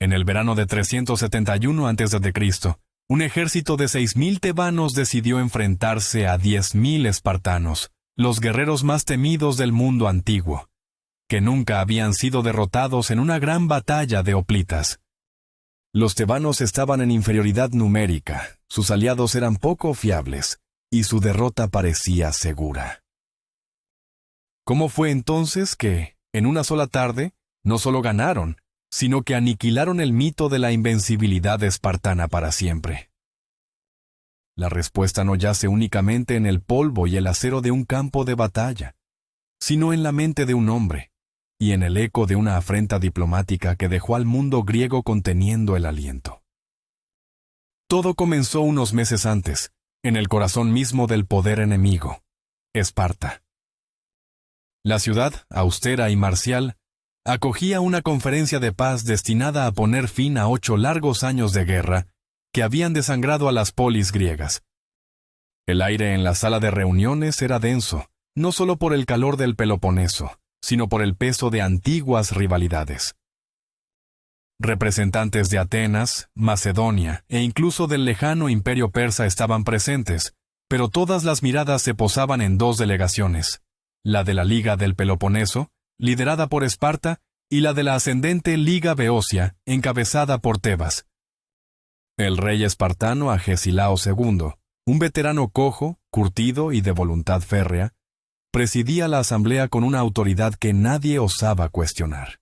En el verano de 371 a.C., un ejército de 6.000 tebanos decidió enfrentarse a 10.000 espartanos, los guerreros más temidos del mundo antiguo, que nunca habían sido derrotados en una gran batalla de hoplitas. Los tebanos estaban en inferioridad numérica, sus aliados eran poco fiables, y su derrota parecía segura. ¿Cómo fue entonces que, en una sola tarde, no solo ganaron, sino que aniquilaron el mito de la invencibilidad espartana para siempre? La respuesta no yace únicamente en el polvo y el acero de un campo de batalla, sino en la mente de un hombre, y en el eco de una afrenta diplomática que dejó al mundo griego conteniendo el aliento. Todo comenzó unos meses antes, en el corazón mismo del poder enemigo, Esparta. La ciudad, austera y marcial, acogía una conferencia de paz destinada a poner fin a 8 largos años de guerra que habían desangrado a las polis griegas. El aire en la sala de reuniones era denso, no solo por el calor del Peloponeso, sino por el peso de antiguas rivalidades. Representantes de Atenas, Macedonia e incluso del lejano imperio persa estaban presentes, pero todas las miradas se posaban en 2 delegaciones, la de la Liga del Peloponeso, liderada por Esparta, y la de la ascendente Liga Beocia, encabezada por Tebas. El rey espartano Agesilao II, un veterano cojo, curtido y de voluntad férrea, presidía la asamblea con una autoridad que nadie osaba cuestionar.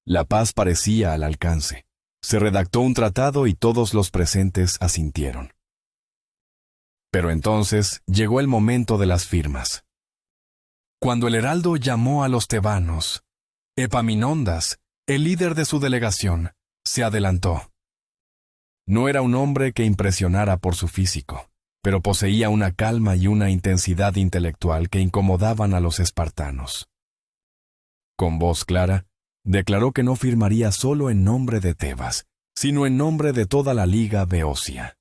La paz parecía al alcance. Se redactó un tratado y todos los presentes asintieron. Pero entonces llegó el momento de las firmas. Cuando el heraldo llamó a los tebanos, Epaminondas, el líder de su delegación, se adelantó. No era un hombre que impresionara por su físico, pero poseía una calma y una intensidad intelectual que incomodaban a los espartanos. Con voz clara, declaró que no firmaría solo en nombre de Tebas, sino en nombre de toda la Liga Beocia.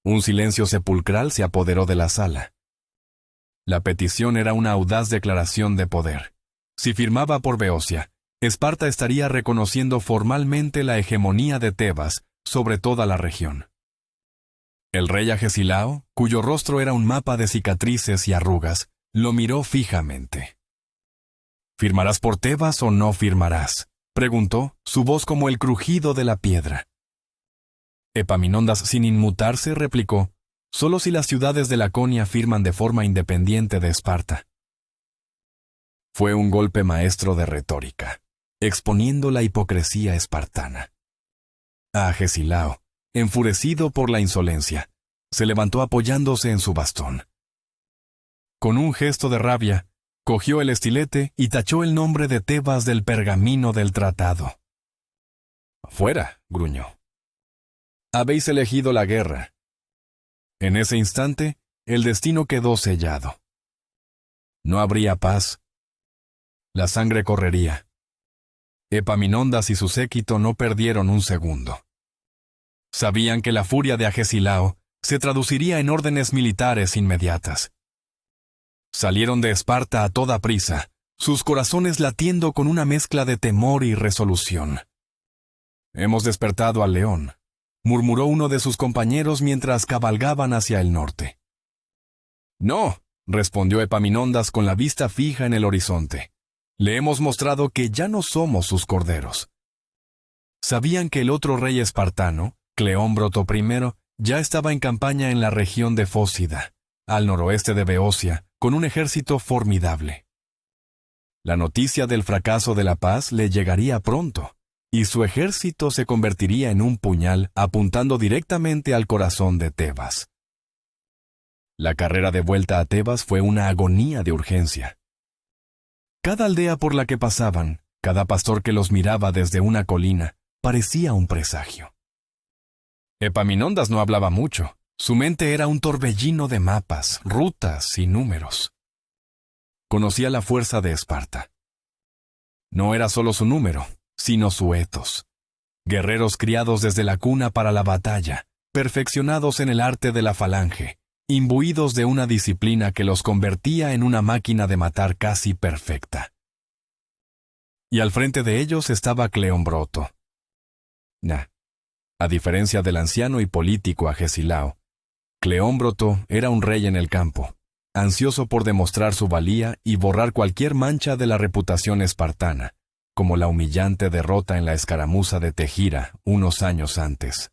Un silencio sepulcral se apoderó de la sala. La petición era una audaz declaración de poder. Si firmaba por Beocia, Esparta estaría reconociendo formalmente la hegemonía de Tebas sobre toda la región. El rey Agesilao, cuyo rostro era un mapa de cicatrices y arrugas, lo miró fijamente. ¿Firmarás por Tebas o no firmarás?, preguntó, su voz como el crujido de la piedra. Epaminondas, sin inmutarse, replicó, solo si las ciudades de Laconia firman de forma independiente de Esparta. Fue un golpe maestro de retórica, exponiendo la hipocresía espartana. A Agesilao, enfurecido por la insolencia, se levantó apoyándose en su bastón. Con un gesto de rabia, cogió el estilete y tachó el nombre de Tebas del pergamino del tratado. «Fuera», gruñó. «Habéis elegido la guerra». En ese instante, el destino quedó sellado. No habría paz. La sangre correría. Epaminondas y su séquito no perdieron un segundo. Sabían que la furia de Agesilao se traduciría en órdenes militares inmediatas. Salieron de Esparta a toda prisa, sus corazones latiendo con una mezcla de temor y resolución. «Hemos despertado al león», murmuró uno de sus compañeros mientras cabalgaban hacia el norte. «No», respondió Epaminondas con la vista fija en el horizonte. «Le hemos mostrado que ya no somos sus corderos». Sabían que el otro rey espartano, Cleómbroto I, ya estaba en campaña en la región de Fócida, al noroeste de Beocia, con un ejército formidable. La noticia del fracaso de la paz le llegaría pronto, y su ejército se convertiría en un puñal apuntando directamente al corazón de Tebas. La carrera de vuelta a Tebas fue una agonía de urgencia. Cada aldea por la que pasaban, cada pastor que los miraba desde una colina, parecía un presagio. Epaminondas no hablaba mucho. Su mente era un torbellino de mapas, rutas y números. Conocía la fuerza de Esparta. No era solo su número, sino su etos. Guerreros criados desde la cuna para la batalla, perfeccionados en el arte de la falange, imbuidos de una disciplina que los convertía en una máquina de matar casi perfecta. y al frente de ellos estaba Cleombroto. A diferencia del anciano y político Agesilao, Cleómbroto era un rey en el campo, ansioso por demostrar su valía y borrar cualquier mancha de la reputación espartana, como la humillante derrota en la escaramuza de Tegira unos años antes.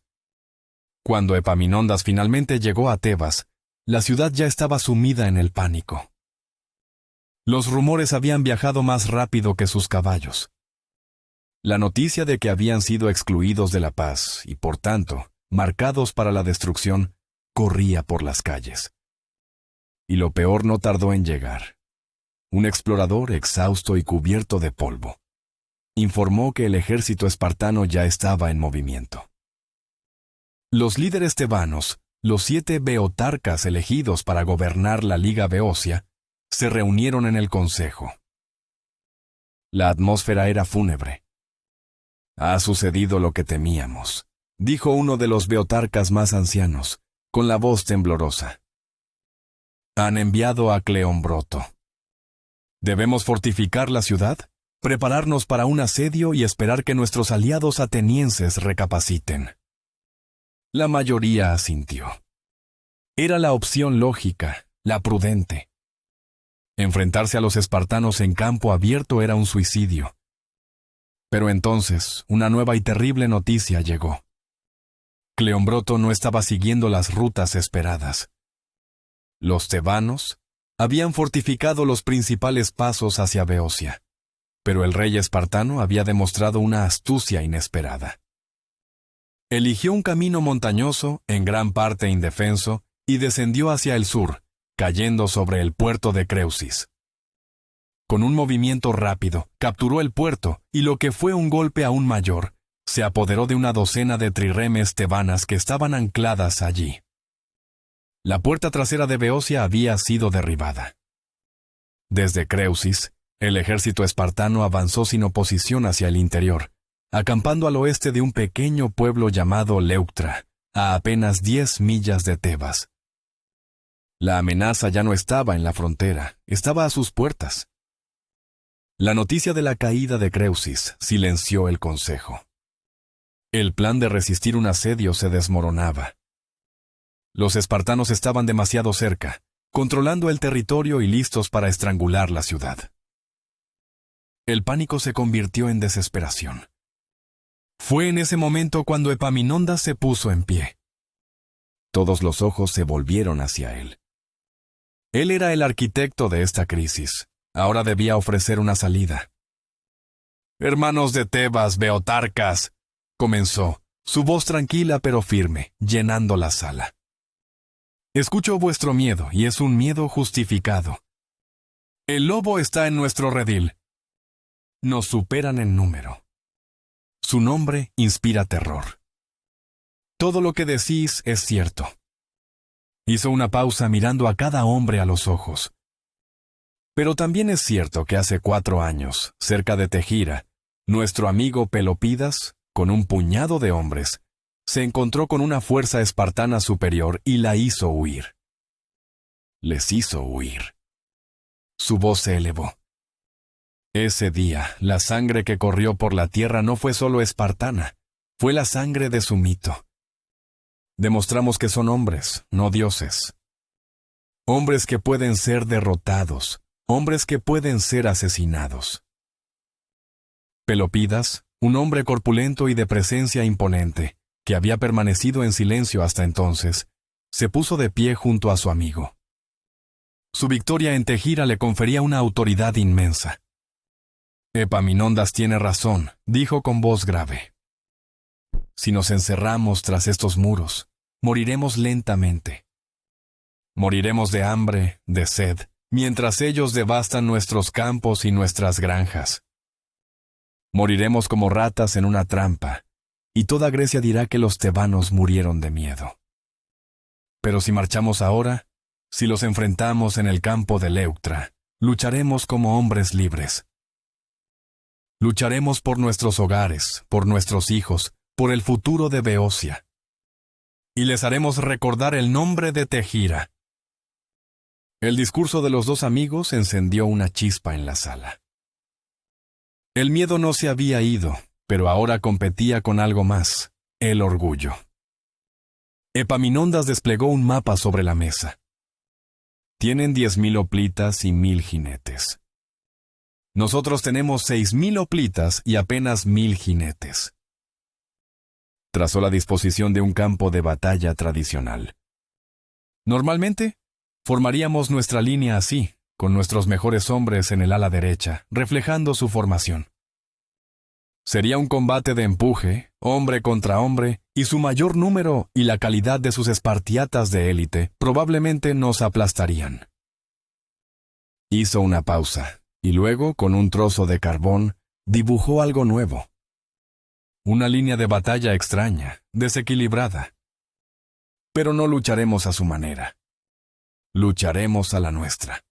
Cuando Epaminondas finalmente llegó a Tebas, la ciudad ya estaba sumida en el pánico. Los rumores habían viajado más rápido que sus caballos. La noticia de que habían sido excluidos de la paz y, por tanto, marcados para la destrucción, corría por las calles. Y lo peor no tardó en llegar. Un explorador exhausto y cubierto de polvo informó que el ejército espartano ya estaba en movimiento. Los líderes tebanos, los 7 beotarcas elegidos para gobernar la Liga Beocia, se reunieron en el consejo. La atmósfera era fúnebre. «Ha sucedido lo que temíamos», dijo uno de los beotarcas más ancianos, con la voz temblorosa. «Han enviado a Cleombroto. ¿Debemos fortificar la ciudad, prepararnos para un asedio y esperar que nuestros aliados atenienses recapaciten?» La mayoría asintió. Era la opción lógica, la prudente. Enfrentarse a los espartanos en campo abierto era un suicidio. Pero entonces, una nueva y terrible noticia llegó. Cleombroto no estaba siguiendo las rutas esperadas. Los tebanos habían fortificado los principales pasos hacia Beocia, pero el rey espartano había demostrado una astucia inesperada. Eligió un camino montañoso, en gran parte indefenso, y descendió hacia el sur, cayendo sobre el puerto de Creusis. Con un movimiento rápido, capturó el puerto, y lo que fue un golpe aún mayor, se apoderó de una docena de triremes tebanas que estaban ancladas allí. La puerta trasera de Beocia había sido derribada. Desde Creusis, el ejército espartano avanzó sin oposición hacia el interior, acampando al oeste de un pequeño pueblo llamado Leuctra, a apenas 10 millas de Tebas. La amenaza ya no estaba en la frontera, estaba a sus puertas. La noticia de la caída de Creusis silenció el consejo. El plan de resistir un asedio se desmoronaba. Los espartanos estaban demasiado cerca, controlando el territorio y listos para estrangular la ciudad. El pánico se convirtió en desesperación. Fue en ese momento cuando Epaminondas se puso en pie. Todos los ojos se volvieron hacia él. Él era el arquitecto de esta crisis. Ahora debía ofrecer una salida. «Hermanos de Tebas, beotarcas», comenzó, su voz tranquila pero firme, llenando la sala. «Escucho vuestro miedo, y es un miedo justificado. El lobo está en nuestro redil. Nos superan en número. Su nombre inspira terror. Todo lo que decís es cierto». Hizo una pausa mirando a cada hombre a los ojos. «Pero también es cierto que hace 4 años, cerca de Tegira, nuestro amigo Pelopidas, con un puñado de hombres, se encontró con una fuerza espartana superior y la hizo huir. Les hizo huir». Su voz se elevó. Ese día, la sangre que corrió por la tierra no fue solo espartana, fue la sangre de su mito. Demostramos que son hombres, no dioses. Hombres que pueden ser derrotados, hombres que pueden ser asesinados. Pelopidas, un hombre corpulento y de presencia imponente, que había permanecido en silencio hasta entonces, se puso de pie junto a su amigo. Su victoria en Tegira le confería una autoridad inmensa. «Epaminondas tiene razón», dijo con voz grave. «Si nos encerramos tras estos muros, moriremos lentamente. Moriremos de hambre, de sed, mientras ellos devastan nuestros campos y nuestras granjas. Moriremos como ratas en una trampa, y toda Grecia dirá que los tebanos murieron de miedo. Pero si marchamos ahora, si los enfrentamos en el campo de Leuctra, lucharemos como hombres libres. Lucharemos por nuestros hogares, por nuestros hijos, por el futuro de Beocia. Y les haremos recordar el nombre de Tegira». El discurso de los 2 amigos encendió una chispa en la sala. El miedo no se había ido, pero ahora competía con algo más, el orgullo. Epaminondas desplegó un mapa sobre la mesa. Tienen 10,000 hoplitas y 1,000 jinetes. Nosotros tenemos 6,000 hoplitas y apenas 1,000 jinetes. Trazó la disposición de un campo de batalla tradicional. Normalmente, formaríamos nuestra línea así, con nuestros mejores hombres en el ala derecha, reflejando su formación. Sería un combate de empuje, hombre contra hombre, y su mayor número y la calidad de sus espartiatas de élite probablemente nos aplastarían. Hizo una pausa, y luego, con un trozo de carbón, dibujó algo nuevo. Una línea de batalla extraña, desequilibrada. Pero no lucharemos a su manera. Lucharemos a la nuestra.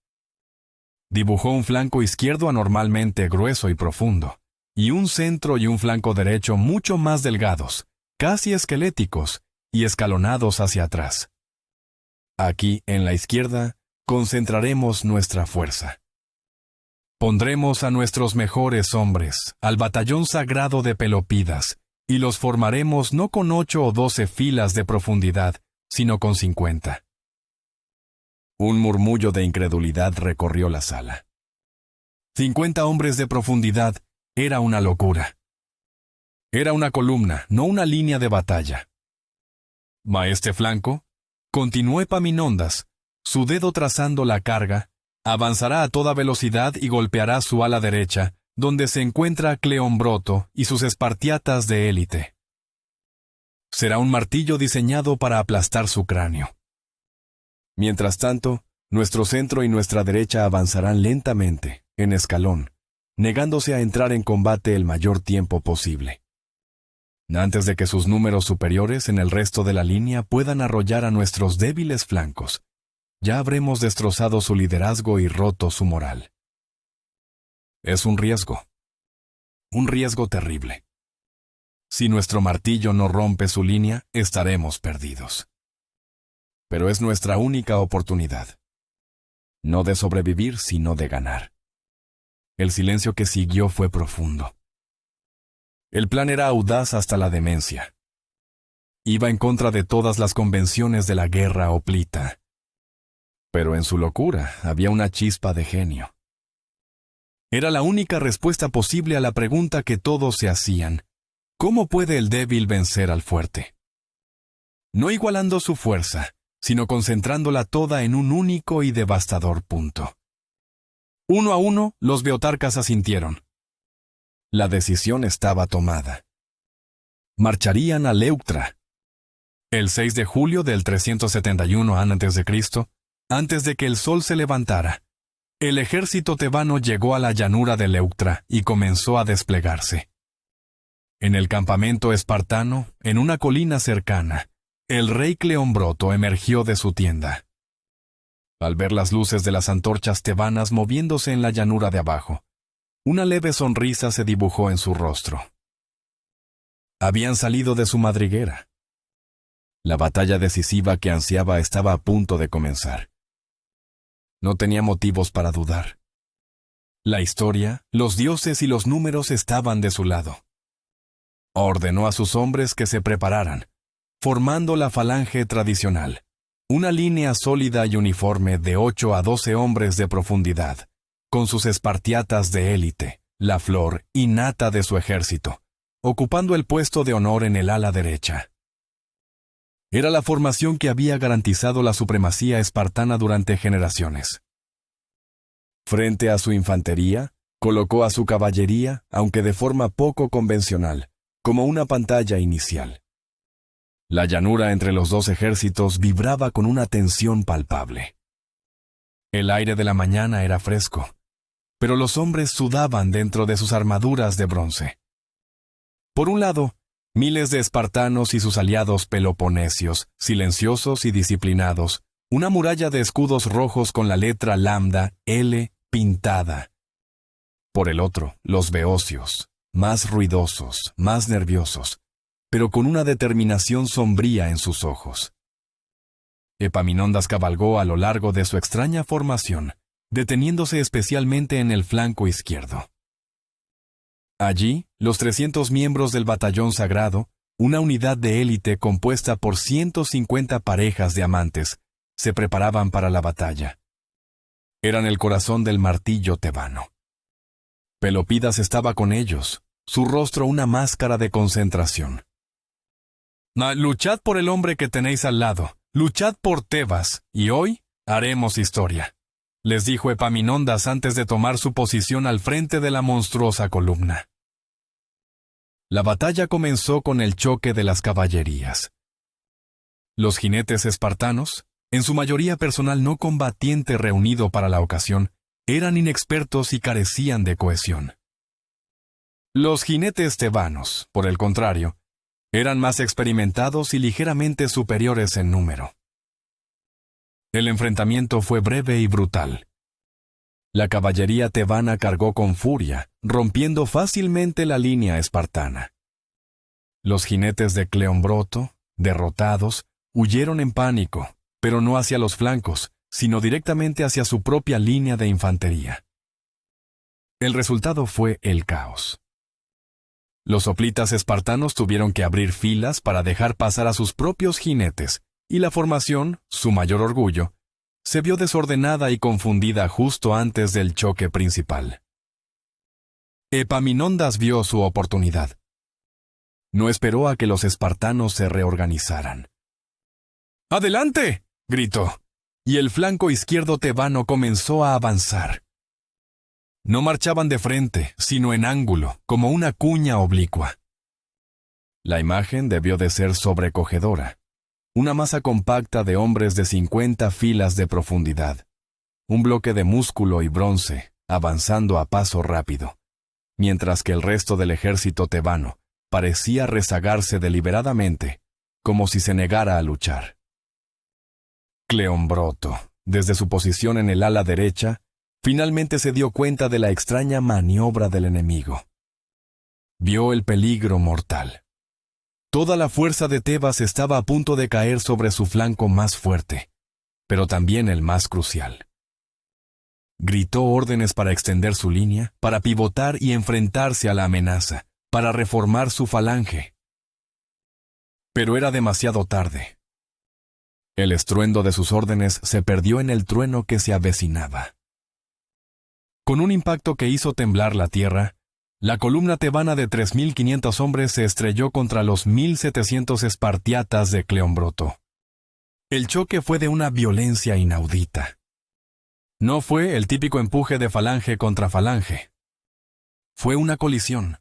Dibujó un flanco izquierdo anormalmente grueso y profundo, y un centro y un flanco derecho mucho más delgados, casi esqueléticos, y escalonados hacia atrás. Aquí, en la izquierda, concentraremos nuestra fuerza. Pondremos a nuestros mejores hombres, al batallón sagrado de Pelopídas, y los formaremos no con 8 o 12 filas de profundidad, sino con 50. Un murmullo de incredulidad recorrió la sala. 50 hombres de profundidad era una locura. Era una columna, no una línea de batalla. Maestre flanco, continuó Epaminondas, su dedo trazando la carga, avanzará a toda velocidad y golpeará su ala derecha, donde se encuentra Cleombroto y sus espartiatas de élite. Será un martillo diseñado para aplastar su cráneo. Mientras tanto, nuestro centro y nuestra derecha avanzarán lentamente, en escalón, negándose a entrar en combate el mayor tiempo posible. Antes de que sus números superiores en el resto de la línea puedan arrollar a nuestros débiles flancos, ya habremos destrozado su liderazgo y roto su moral. Es un riesgo terrible. Si nuestro martillo no rompe su línea, estaremos perdidos. Pero es nuestra única oportunidad. No de sobrevivir, sino de ganar. El silencio que siguió fue profundo. El plan era audaz hasta la demencia. Iba en contra de todas las convenciones de la guerra hoplita. Pero en su locura había una chispa de genio. Era la única respuesta posible a la pregunta que todos se hacían: ¿cómo puede el débil vencer al fuerte? No igualando su fuerza, sino concentrándola toda en un único y devastador punto. Uno a uno, los beotarcas asintieron. La decisión estaba tomada. Marcharían a Leuctra. El 6 de julio del 371 a.C., antes de que el sol se levantara, el ejército tebano llegó a la llanura de Leuctra y comenzó a desplegarse. En el campamento espartano, en una colina cercana, el rey Cleombroto emergió de su tienda. Al ver las luces de las antorchas tebanas moviéndose en la llanura de abajo, una leve sonrisa se dibujó en su rostro. Habían salido de su madriguera. La batalla decisiva que ansiaba estaba a punto de comenzar. No tenía motivos para dudar. La historia, los dioses y los números estaban de su lado. Ordenó a sus hombres que se prepararan, formando la falange tradicional, una línea sólida y uniforme de 8 a 12 hombres de profundidad, con sus espartiatas de élite, la flor y nata de su ejército, ocupando el puesto de honor en el ala derecha. Era la formación que había garantizado la supremacía espartana durante generaciones. Frente a su infantería, colocó a su caballería, aunque de forma poco convencional, como una pantalla inicial. La llanura entre los dos ejércitos vibraba con una tensión palpable. El aire de la mañana era fresco, pero los hombres sudaban dentro de sus armaduras de bronce. Por un lado, miles de espartanos y sus aliados peloponesios, silenciosos y disciplinados, una muralla de escudos rojos con la letra lambda, L, pintada. Por el otro, los beocios, más ruidosos, más nerviosos, pero con una determinación sombría en sus ojos. Epaminondas cabalgó a lo largo de su extraña formación, deteniéndose especialmente en el flanco izquierdo. Allí, los 300 miembros del batallón sagrado, una unidad de élite compuesta por 150 parejas de amantes, se preparaban para la batalla. Eran el corazón del martillo tebano. Pelopidas estaba con ellos, su rostro una máscara de concentración. Luchad por el hombre que tenéis al lado, luchad por Tebas, y hoy haremos historia, les dijo Epaminondas antes de tomar su posición al frente de la monstruosa columna. La batalla comenzó con el choque de las caballerías. Los jinetes espartanos, en su mayoría personal no combatiente reunido para la ocasión, eran inexpertos y carecían de cohesión. Los jinetes tebanos, por el contrario, eran más experimentados y ligeramente superiores en número. El enfrentamiento fue breve y brutal. La caballería tebana cargó con furia, rompiendo fácilmente la línea espartana. Los jinetes de Cleombroto, derrotados, huyeron en pánico, pero no hacia los flancos, sino directamente hacia su propia línea de infantería. El resultado fue el caos. Los hoplitas espartanos tuvieron que abrir filas para dejar pasar a sus propios jinetes, y la formación, su mayor orgullo, se vio desordenada y confundida justo antes del choque principal. Epaminondas vio su oportunidad. No esperó a que los espartanos se reorganizaran. ¡Adelante!, gritó, y el flanco izquierdo tebano comenzó a avanzar. No marchaban de frente, sino en ángulo, como una cuña oblicua. La imagen debió de ser sobrecogedora. Una masa compacta de hombres de 50 filas de profundidad. Un bloque de músculo y bronce, avanzando a paso rápido, mientras que el resto del ejército tebano parecía rezagarse deliberadamente, como si se negara a luchar. Cleombroto, desde su posición en el ala derecha, finalmente se dio cuenta de la extraña maniobra del enemigo. Vio el peligro mortal. Toda la fuerza de Tebas estaba a punto de caer sobre su flanco más fuerte, pero también el más crucial. Gritó órdenes para extender su línea, para pivotar y enfrentarse a la amenaza, para reformar su falange. Pero era demasiado tarde. El estruendo de sus órdenes se perdió en el trueno que se avecinaba. Con un impacto que hizo temblar la tierra, la columna tebana de 3.500 hombres se estrelló contra los 1.700 espartiatas de Cleombroto. El choque fue de una violencia inaudita. No fue el típico empuje de falange contra falange. Fue una colisión.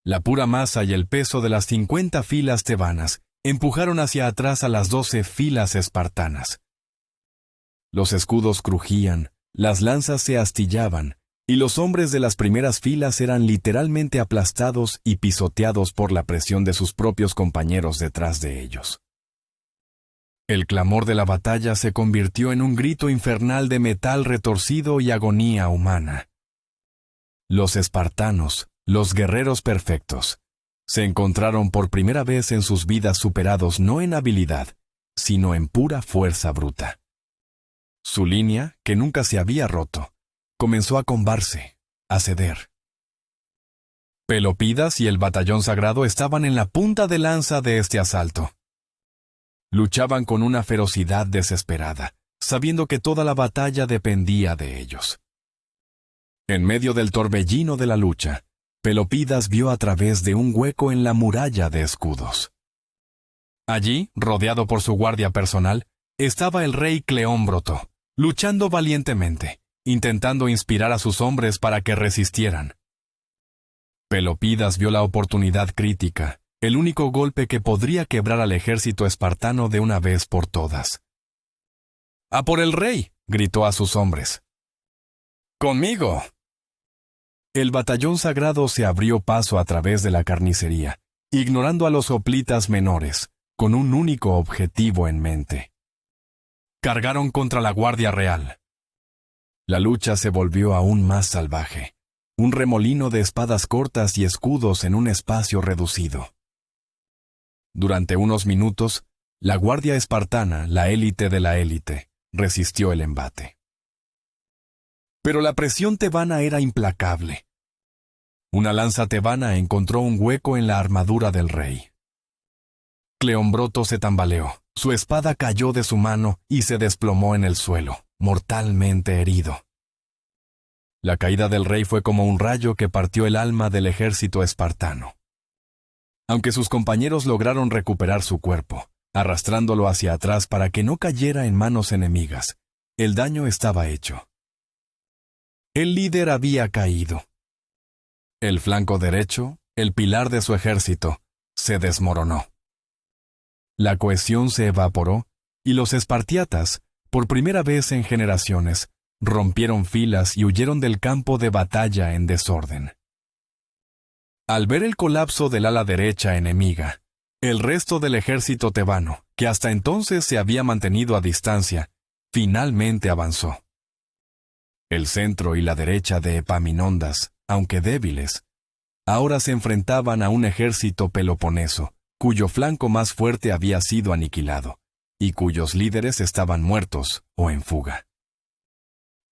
La pura masa y el peso de las 50 filas tebanas empujaron hacia atrás a las 12 filas espartanas. Los escudos crujían, las lanzas se astillaban, y los hombres de las primeras filas eran literalmente aplastados y pisoteados por la presión de sus propios compañeros detrás de ellos. El clamor de la batalla se convirtió en un grito infernal de metal retorcido y agonía humana. Los espartanos, los guerreros perfectos, se encontraron por primera vez en sus vidas superados no en habilidad, sino en pura fuerza bruta. Su línea, que nunca se había roto, comenzó a combarse, a ceder. Pelopidas y el batallón sagrado estaban en la punta de lanza de este asalto. Luchaban con una ferocidad desesperada, sabiendo que toda la batalla dependía de ellos. En medio del torbellino de la lucha, Pelopidas vio a través de un hueco en la muralla de escudos. Allí, rodeado por su guardia personal, estaba el rey Cleómbroto, luchando valientemente, intentando inspirar a sus hombres para que resistieran. Pelopidas vio la oportunidad crítica, el único golpe que podría quebrar al ejército espartano de una vez por todas. ¡A por el rey!, gritó a sus hombres. ¡Conmigo! El batallón sagrado se abrió paso a través de la carnicería, ignorando a los hoplitas menores, con un único objetivo en mente. Cargaron contra la Guardia Real. La lucha se volvió aún más salvaje, un remolino de espadas cortas y escudos en un espacio reducido. Durante unos minutos, la guardia espartana, la élite de la élite, resistió el embate. Pero la presión tebana era implacable. Una lanza tebana encontró un hueco en la armadura del rey. Cleombroto se tambaleó, su espada cayó de su mano y se desplomó en el suelo, mortalmente herido. La caída del rey fue como un rayo que partió el alma del ejército espartano. Aunque sus compañeros lograron recuperar su cuerpo, arrastrándolo hacia atrás para que no cayera en manos enemigas, el daño estaba hecho. El líder había caído. El flanco derecho, el pilar de su ejército, se desmoronó. La cohesión se evaporó y los espartiatas, por primera vez en generaciones, rompieron filas y huyeron del campo de batalla en desorden. Al ver el colapso del ala derecha enemiga, el resto del ejército tebano, que hasta entonces se había mantenido a distancia, finalmente avanzó. El centro y la derecha de Epaminondas, aunque débiles, ahora se enfrentaban a un ejército peloponeso, cuyo flanco más fuerte había sido aniquilado, y cuyos líderes estaban muertos o en fuga.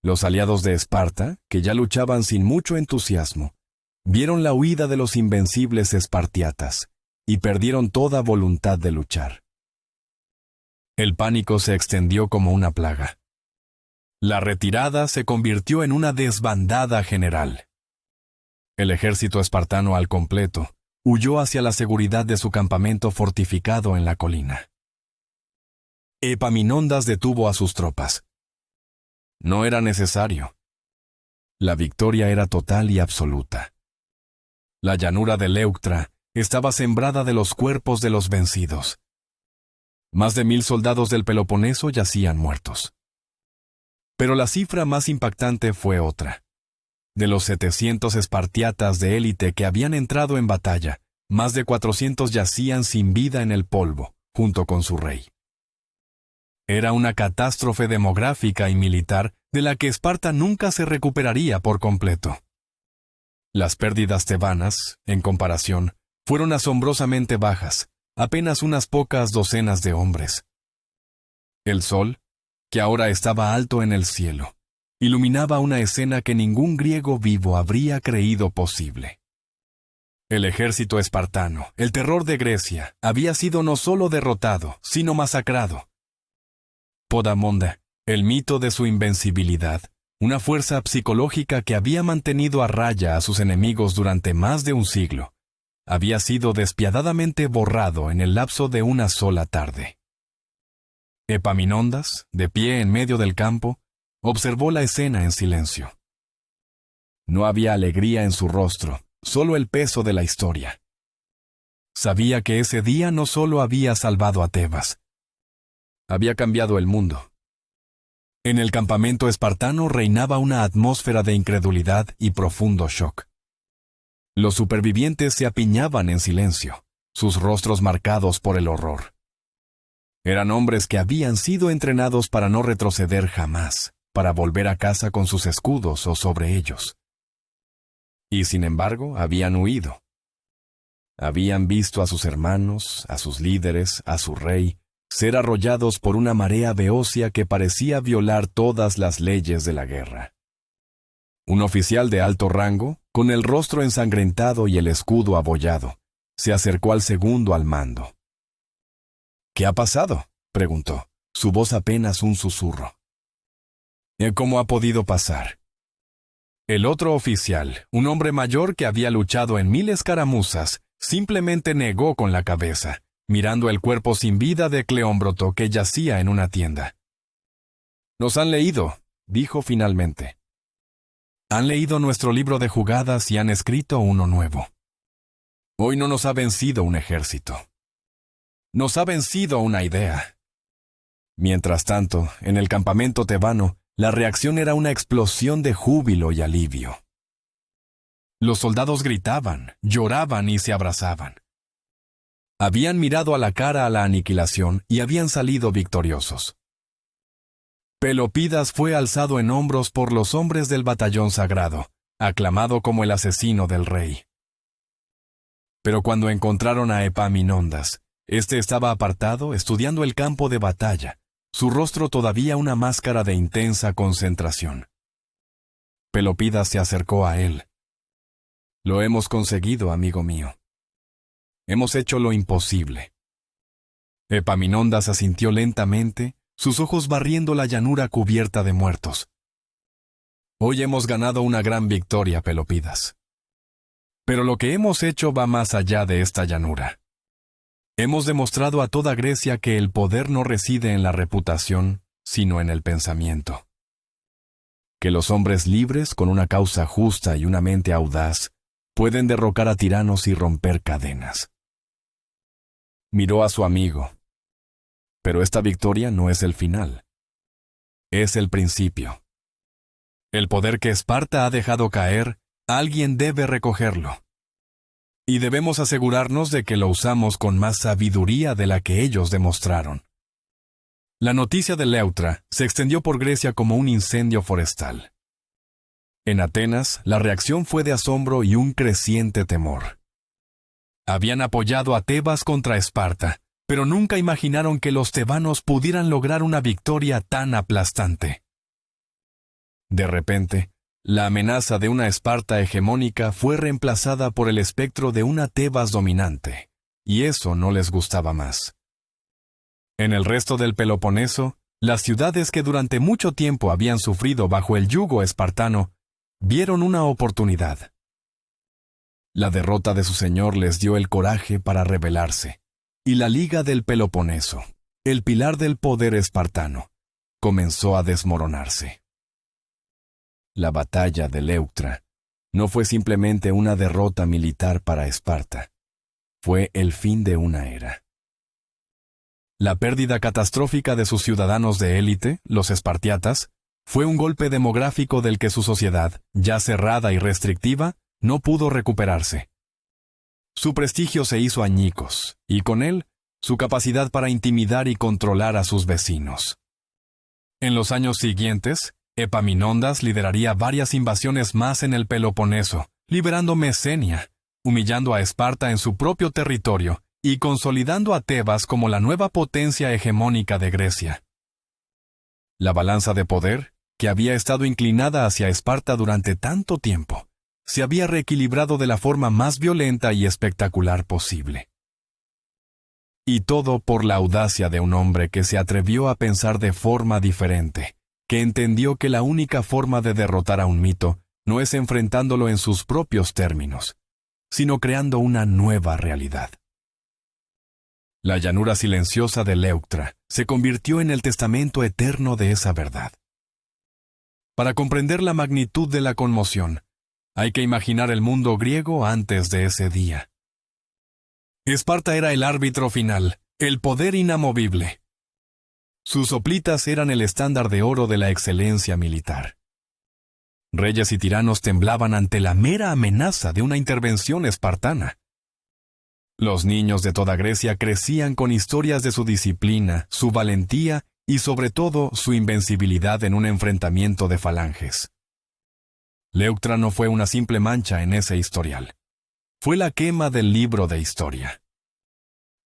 Los aliados de Esparta, que ya luchaban sin mucho entusiasmo, vieron la huida de los invencibles espartiatas, y perdieron toda voluntad de luchar. El pánico se extendió como una plaga. La retirada se convirtió en una desbandada general. El ejército espartano al completo huyó hacia la seguridad de su campamento fortificado en la colina. Epaminondas detuvo a sus tropas. No era necesario. La victoria era total y absoluta. La llanura de Leuctra estaba sembrada de los cuerpos de los vencidos. Más de 1000 soldados del Peloponeso yacían muertos. Pero la cifra más impactante fue otra. De los 700 espartiatas de élite que habían entrado en batalla, más de 400 yacían sin vida en el polvo, junto con su rey. Era una catástrofe demográfica y militar de la que Esparta nunca se recuperaría por completo. Las pérdidas tebanas, en comparación, fueron asombrosamente bajas, apenas unas pocas docenas de hombres. El sol, que ahora estaba alto en el cielo, iluminaba una escena que ningún griego vivo habría creído posible. El ejército espartano, el terror de Grecia, había sido no solo derrotado, sino masacrado. Podamonda, el mito de su invencibilidad, una fuerza psicológica que había mantenido a raya a sus enemigos durante más de un siglo, había sido despiadadamente borrado en el lapso de una sola tarde. Epaminondas, de pie en medio del campo, observó la escena en silencio. No había alegría en su rostro, solo el peso de la historia. Sabía que ese día no solo había salvado a Tebas, había cambiado el mundo. En el campamento espartano reinaba una atmósfera de incredulidad y profundo shock. Los supervivientes se apiñaban en silencio, sus rostros marcados por el horror. Eran hombres que habían sido entrenados para no retroceder jamás, para volver a casa con sus escudos o sobre ellos. Y sin embargo, habían huido. Habían visto a sus hermanos, a sus líderes, a su rey, ser arrollados por una marea beocia que parecía violar todas las leyes de la guerra. Un oficial de alto rango, con el rostro ensangrentado y el escudo abollado, se acercó al segundo al mando. «¿Qué ha pasado?», preguntó, su voz apenas un susurro. «¿Cómo ha podido pasar?». El otro oficial, un hombre mayor que había luchado en 1000 escaramuzas, simplemente negó con la cabeza, mirando el cuerpo sin vida de Cleómbroto que yacía en una tienda. «Nos han leído», dijo finalmente. «Han leído nuestro libro de jugadas y han escrito uno nuevo. Hoy no nos ha vencido un ejército. Nos ha vencido una idea». Mientras tanto, en el campamento tebano, la reacción era una explosión de júbilo y alivio. Los soldados gritaban, lloraban y se abrazaban. Habían mirado a la cara a la aniquilación y habían salido victoriosos. Pelopidas fue alzado en hombros por los hombres del batallón sagrado, aclamado como el asesino del rey. Pero cuando encontraron a Epaminondas, este estaba apartado estudiando el campo de batalla, su rostro todavía una máscara de intensa concentración. Pelopidas se acercó a él. Lo hemos conseguido, amigo mío. Hemos hecho lo imposible. Epaminondas asintió lentamente, sus ojos barriendo la llanura cubierta de muertos. Hoy hemos ganado una gran victoria, Pelopidas. Pero lo que hemos hecho va más allá de esta llanura. Hemos demostrado a toda Grecia que el poder no reside en la reputación, sino en el pensamiento. Que los hombres libres, con una causa justa y una mente audaz, pueden derrocar a tiranos y romper cadenas. Miró a su amigo. Pero esta victoria no es el final. Es el principio. El poder que Esparta ha dejado caer, alguien debe recogerlo. Y debemos asegurarnos de que lo usamos con más sabiduría de la que ellos demostraron. La noticia de Leuctra se extendió por Grecia como un incendio forestal. En Atenas, la reacción fue de asombro y un creciente temor. Habían apoyado a Tebas contra Esparta, pero nunca imaginaron que los tebanos pudieran lograr una victoria tan aplastante. De repente, la amenaza de una Esparta hegemónica fue reemplazada por el espectro de una Tebas dominante, y eso no les gustaba más. En el resto del Peloponeso, las ciudades que durante mucho tiempo habían sufrido bajo el yugo espartano, vieron una oportunidad. La derrota de su señor les dio el coraje para rebelarse, y la Liga del Peloponeso, el pilar del poder espartano, comenzó a desmoronarse. La batalla de Leuctra no fue simplemente una derrota militar para Esparta, fue el fin de una era. La pérdida catastrófica de sus ciudadanos de élite, los espartiatas, fue un golpe demográfico del que su sociedad, ya cerrada y restrictiva, no pudo recuperarse. Su prestigio se hizo añicos, y con él, su capacidad para intimidar y controlar a sus vecinos. En los años siguientes, Epaminondas lideraría varias invasiones más en el Peloponeso, liberando Mesenia, humillando a Esparta en su propio territorio y consolidando a Tebas como la nueva potencia hegemónica de Grecia. La balanza de poder, que había estado inclinada hacia Esparta durante tanto tiempo, se había reequilibrado de la forma más violenta y espectacular posible. Y todo por la audacia de un hombre que se atrevió a pensar de forma diferente, que entendió que la única forma de derrotar a un mito no es enfrentándolo en sus propios términos, sino creando una nueva realidad. La llanura silenciosa de Leuctra se convirtió en el testamento eterno de esa verdad. Para comprender la magnitud de la conmoción, hay que imaginar el mundo griego antes de ese día. Esparta era el árbitro final, el poder inamovible. Sus hoplitas eran el estándar de oro de la excelencia militar. Reyes y tiranos temblaban ante la mera amenaza de una intervención espartana. Los niños de toda Grecia crecían con historias de su disciplina, su valentía y sobre todo su invencibilidad en un enfrentamiento de falanges. Leuctra no fue una simple mancha en ese historial. Fue la quema del libro de historia.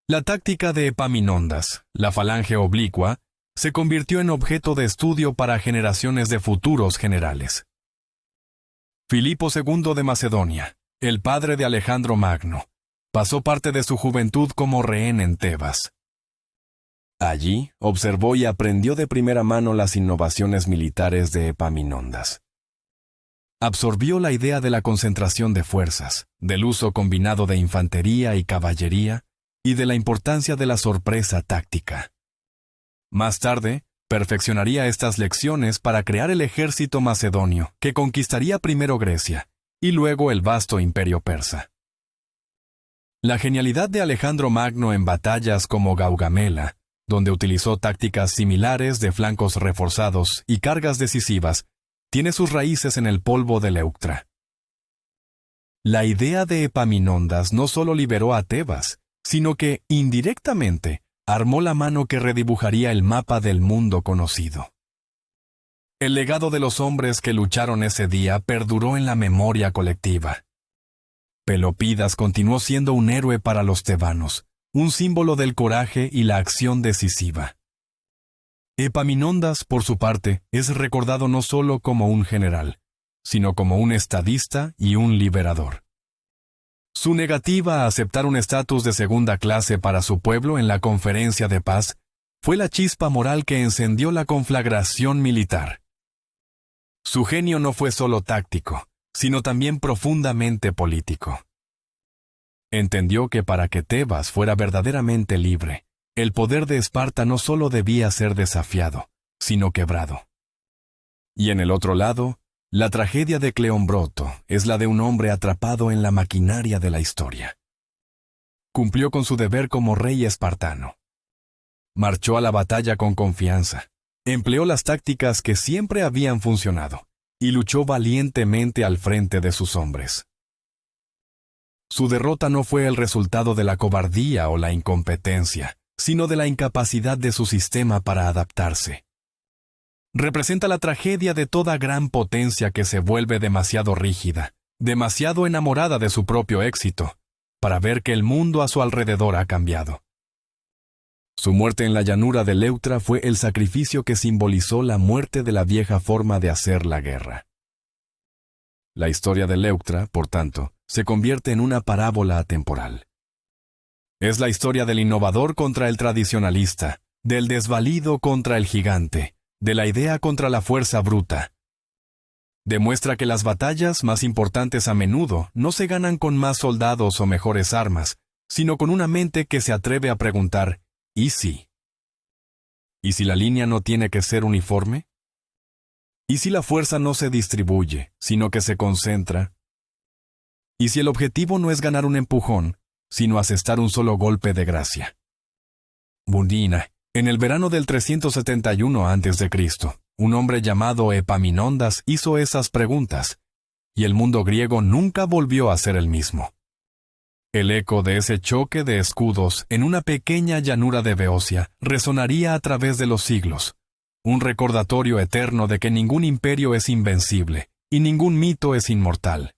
La táctica de Epaminondas, la falange oblicua, se convirtió en objeto de estudio para generaciones de futuros generales. Filipo II de Macedonia, el padre de Alejandro Magno, pasó parte de su juventud como rehén en Tebas. Allí observó y aprendió de primera mano las innovaciones militares de Epaminondas. Absorbió la idea de la concentración de fuerzas, del uso combinado de infantería y caballería, y de la importancia de la sorpresa táctica. Más tarde, perfeccionaría estas lecciones para crear el ejército macedonio, que conquistaría primero Grecia, y luego el vasto imperio persa. La genialidad de Alejandro Magno en batallas como Gaugamela, donde utilizó tácticas similares de flancos reforzados y cargas decisivas, tiene sus raíces en el polvo de Leuctra. La idea de Epaminondas no solo liberó a Tebas, sino que, indirectamente, armó la mano que redibujaría el mapa del mundo conocido. El legado de los hombres que lucharon ese día perduró en la memoria colectiva. Pelopidas continuó siendo un héroe para los tebanos, un símbolo del coraje y la acción decisiva. Epaminondas, por su parte, es recordado no solo como un general, sino como un estadista y un liberador. Su negativa a aceptar un estatus de segunda clase para su pueblo en la conferencia de paz fue la chispa moral que encendió la conflagración militar. Su genio no fue solo táctico, sino también profundamente político. Entendió que para que Tebas fuera verdaderamente libre, el poder de Esparta no solo debía ser desafiado, sino quebrado. Y en el otro lado, la tragedia de Cleombroto es la de un hombre atrapado en la maquinaria de la historia. Cumplió con su deber como rey espartano. Marchó a la batalla con confianza, empleó las tácticas que siempre habían funcionado, y luchó valientemente al frente de sus hombres. Su derrota no fue el resultado de la cobardía o la incompetencia, sino de la incapacidad de su sistema para adaptarse. Representa la tragedia de toda gran potencia que se vuelve demasiado rígida, demasiado enamorada de su propio éxito, para ver que el mundo a su alrededor ha cambiado. Su muerte en la llanura de Leuctra fue el sacrificio que simbolizó la muerte de la vieja forma de hacer la guerra. La historia de Leuctra, por tanto, se convierte en una parábola atemporal. Es la historia del innovador contra el tradicionalista, del desvalido contra el gigante, de la idea contra la fuerza bruta. Demuestra que las batallas más importantes a menudo no se ganan con más soldados o mejores armas, sino con una mente que se atreve a preguntar, ¿y si? ¿Y si la línea no tiene que ser uniforme? ¿Y si la fuerza no se distribuye, sino que se concentra? ¿Y si el objetivo no es ganar un empujón, sino asestar un solo golpe de gracia? Bundina, en el verano del 371 a.C., un hombre llamado Epaminondas hizo esas preguntas, y el mundo griego nunca volvió a ser el mismo. El eco de ese choque de escudos en una pequeña llanura de Beocia resonaría a través de los siglos, un recordatorio eterno de que ningún imperio es invencible y ningún mito es inmortal.